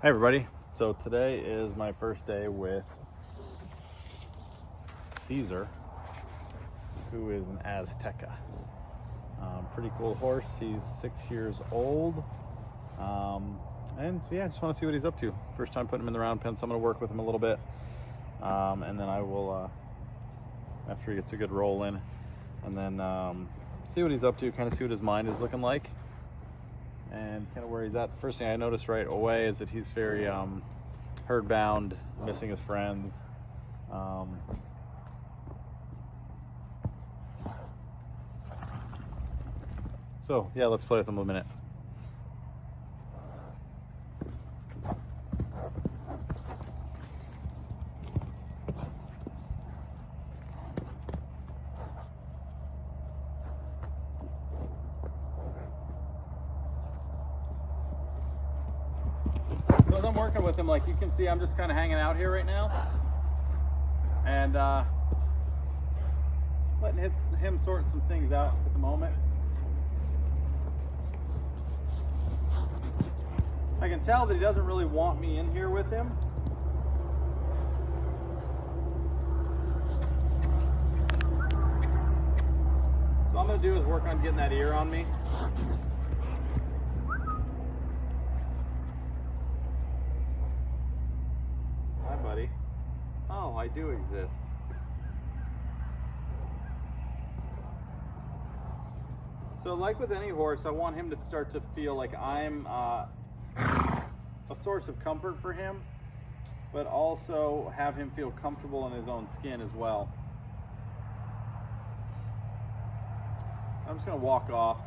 Hi everybody. So today is my first day with Cesar, who is an Azteca. Pretty cool horse. He's 6 years old. And yeah, just want to see what he's up to. First time putting him in the round pen, so I'm going to work with him a little bit. And then I will, after he gets a good roll in, and then see what he's up to, kind of see what his mind is looking like. And kind of where he's at. The first thing I noticed right away is that he's very herd bound, missing his friends. So yeah, let's play with him a minute. So as I'm working with him, like you can see, I'm just kind of hanging out here right now, and letting him sort some things out at the moment. I can tell that he doesn't really want me in here with him. So what I'm going to do is work on getting that ear on me. Hi, buddy. Oh, I do exist. So like with any horse, I want him to start to feel like I'm a source of comfort for him, but also have him feel comfortable in his own skin as well. I'm just going to walk off.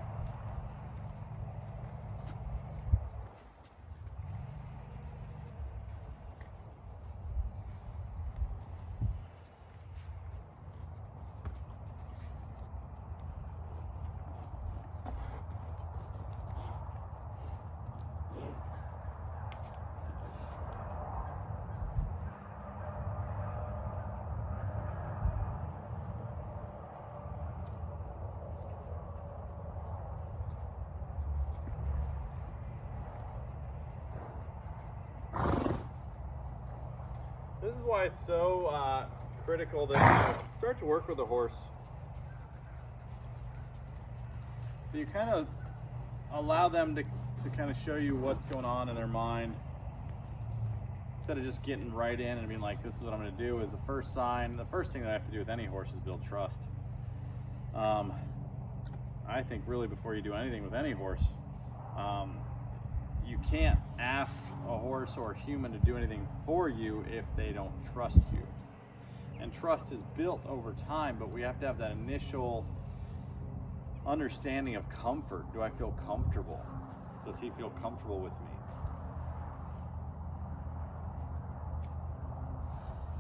This is why it's so critical that you start to work with a horse. So you kind of allow them to kind of show you what's going on in their mind, instead of just getting right in and being like, this is what I'm going to do. Is the first sign, the first thing that I have to do with any horse is build trust. I think really before you do anything with any horse, you can't ask a horse or a human to do anything for you if they don't trust you. And trust is built over time, but we have to have that initial understanding of comfort. Do I feel comfortable? Does he feel comfortable with me?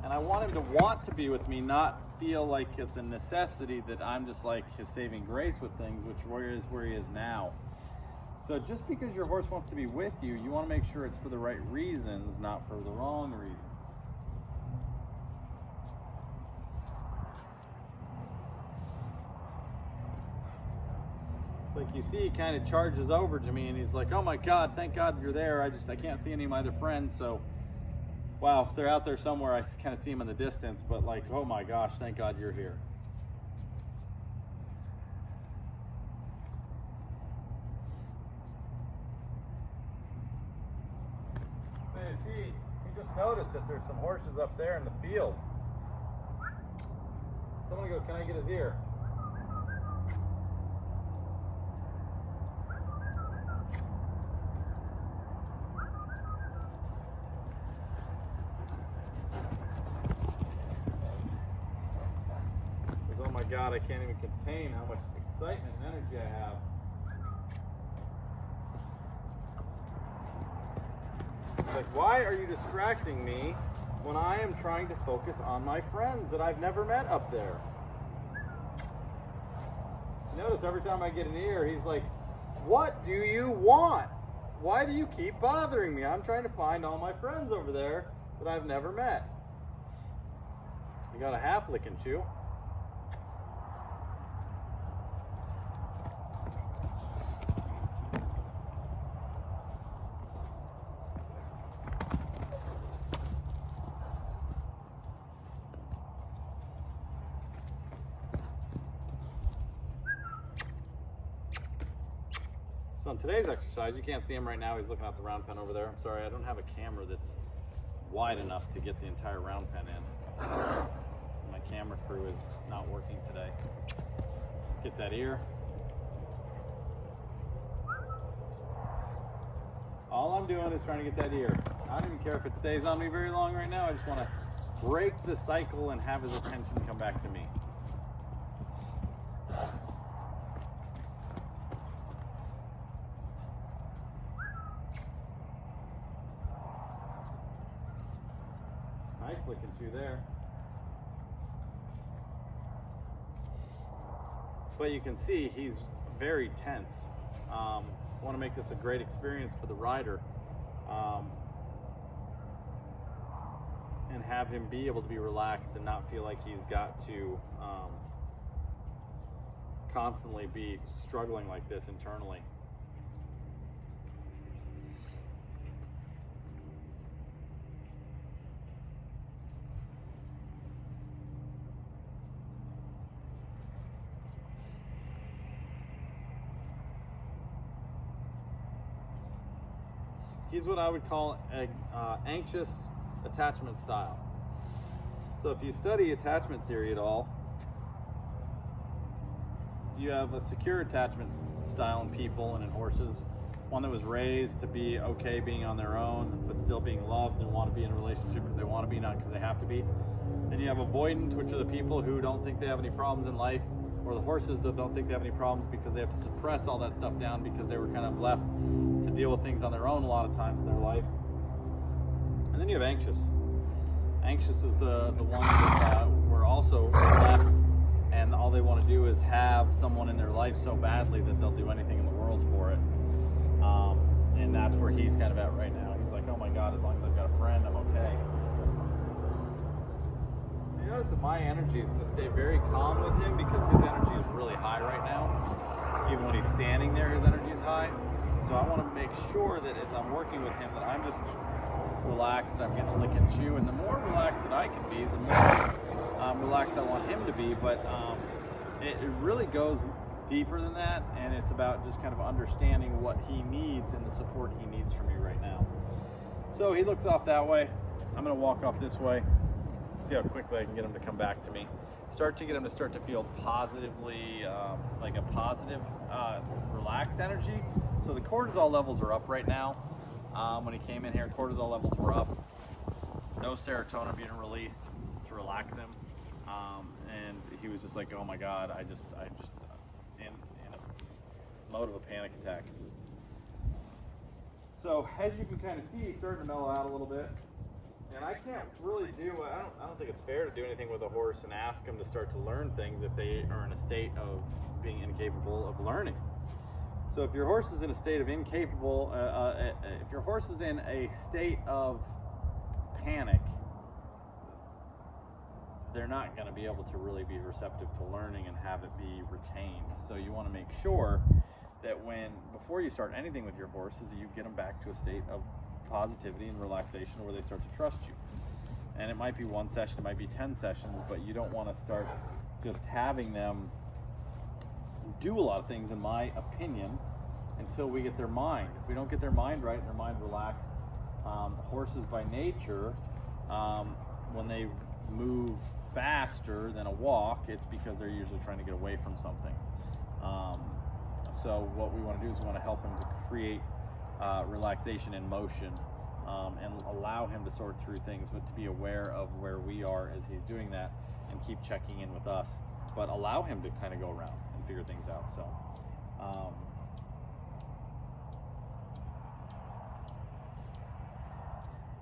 And I want him to want to be with me, not feel like it's a necessity that I'm just like his saving grace with things, which is where he is now. So just because your horse wants to be with you, you want to make sure it's for the right reasons, not for the wrong reasons. It's like you see, he kind of charges over to me and he's like, oh my God, thank God you're there. I can't see any of my other friends. So, wow, if they're out there somewhere, I kind of see them in the distance, but like, oh my gosh, thank God you're here. See, you just noticed that there's some horses up there in the field. Someone goes, can I get his ear? Because, oh my God, I can't even contain how much excitement and energy I have. Like, why are you distracting me when I am trying to focus on my friends that I've never met up there? Notice every time I get an ear, he's like, what do you want? Why do you keep bothering me? I'm trying to find all my friends over there that I've never met. You got a half lick and chew. in today's exercise, you can't see him right now. He's looking out the round pen over there. I'm sorry, I don't have a camera that's wide enough to get the entire round pen in. My camera crew is not working today. Get that ear. All I'm doing is trying to get that ear. I don't even care if it stays on me very long right now. I just want to break the cycle and have his attention come back to me. Nice looking shoe there. But you can see he's very tense. I want to make this a great experience for the rider, and have him be able to be relaxed and not feel like he's got to constantly be struggling like this internally. He's what I would call an anxious attachment style. So if you study attachment theory at all, you have a secure attachment style in people and in horses. One that was raised to be okay being on their own, but still being loved and want to be in a relationship because they want to be, not because they have to be. Then you have avoidant, which are the people who don't think they have any problems in life, or the horses that don't think they have any problems because they have to suppress all that stuff down because they were kind of left to deal with things on their own a lot of times in their life. And then you have anxious. Anxious is the one that were also left, and all they want to do is have someone in their life so badly that they'll do anything in the world for it. And that's where he's kind of at right now. He's like, oh my God, as long as I've got a friend, I'm okay. You notice that my energy is going to stay very calm with him because his energy is really high right now. Even when he's standing there, his energy is high. So I want to make sure that as I'm working with him that I'm just relaxed, I'm getting a lick and chew, and the more relaxed that I can be, the more relaxed I want him to be. But it really goes deeper than that, and it's about just kind of understanding what he needs and the support he needs from me right now. So he looks off that way. I'm going to walk off this way. See how quickly I can get him to come back to me. Start to get him to start to feel positively, like a positive, relaxed energy. So the cortisol levels are up right now. When he came in here, cortisol levels were up. No serotonin being released to relax him. And he was just like, oh my God, I just in a mode of a panic attack. So as you can kind of see, he's starting to mellow out a little bit. And I can't really I don't think it's fair to do anything with a horse and ask him to start to learn things if they are in a state of being incapable of learning. So if your horse is in a state of incapable, if your horse is in a state of panic, they're not going to be able to really be receptive to learning and have it be retained. So you want to make sure that before you start anything with your horse, is that you get them back to a state of positivity and relaxation where they start to trust you. And it might be one session, it might be 10 sessions, but you don't want to start just having them do a lot of things, in my opinion, until we get their mind. If we don't get their mind right and their mind relaxed, horses by nature, when they move faster than a walk, it's because they're usually trying to get away from something. So what we want to do is we want to help him to create relaxation in motion, and allow him to sort through things, but to be aware of where we are as he's doing that and keep checking in with us, but allow him to kind of go around and figure things out. So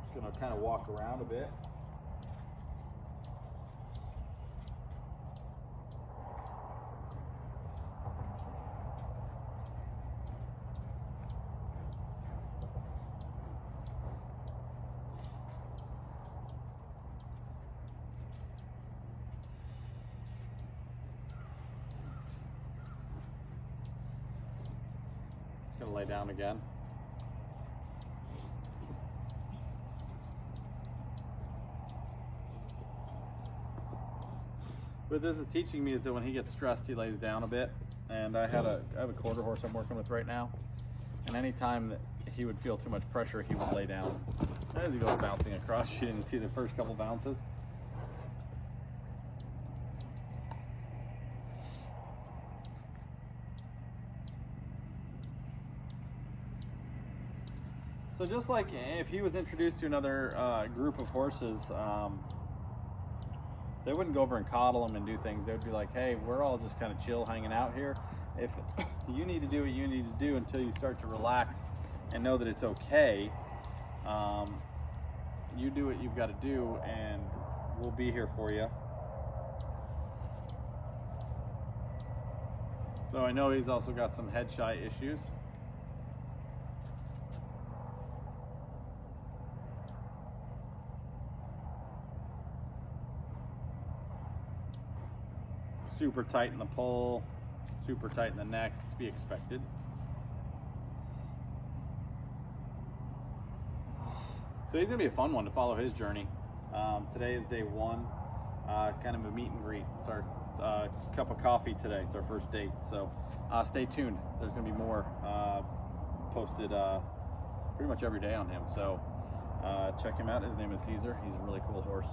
just going to kind of walk around a bit. Gonna lay down again. What this is teaching me is that when he gets stressed, he lays down a bit. And I have a quarter horse I'm working with right now, And anytime that he would feel too much pressure, he would lay down. As he goes bouncing across, you didn't see the first couple bounces. So just like if he was introduced to another group of horses, they wouldn't go over and coddle him and do things. They would be like, hey, we're all just kind of chill hanging out here. If you need to do what you need to do until you start to relax and know that it's okay, you do what you've got to do and we'll be here for you. So I know he's also got some head shy issues. Super tight in the poll, super tight in the neck, to be expected. So he's gonna be a fun one to follow his journey. Today is day one, kind of a meet and greet. It's our cup of coffee today. It's our first date. So stay tuned. There's gonna be more posted pretty much every day on him. So check him out. His name is Cesar. He's a really cool horse.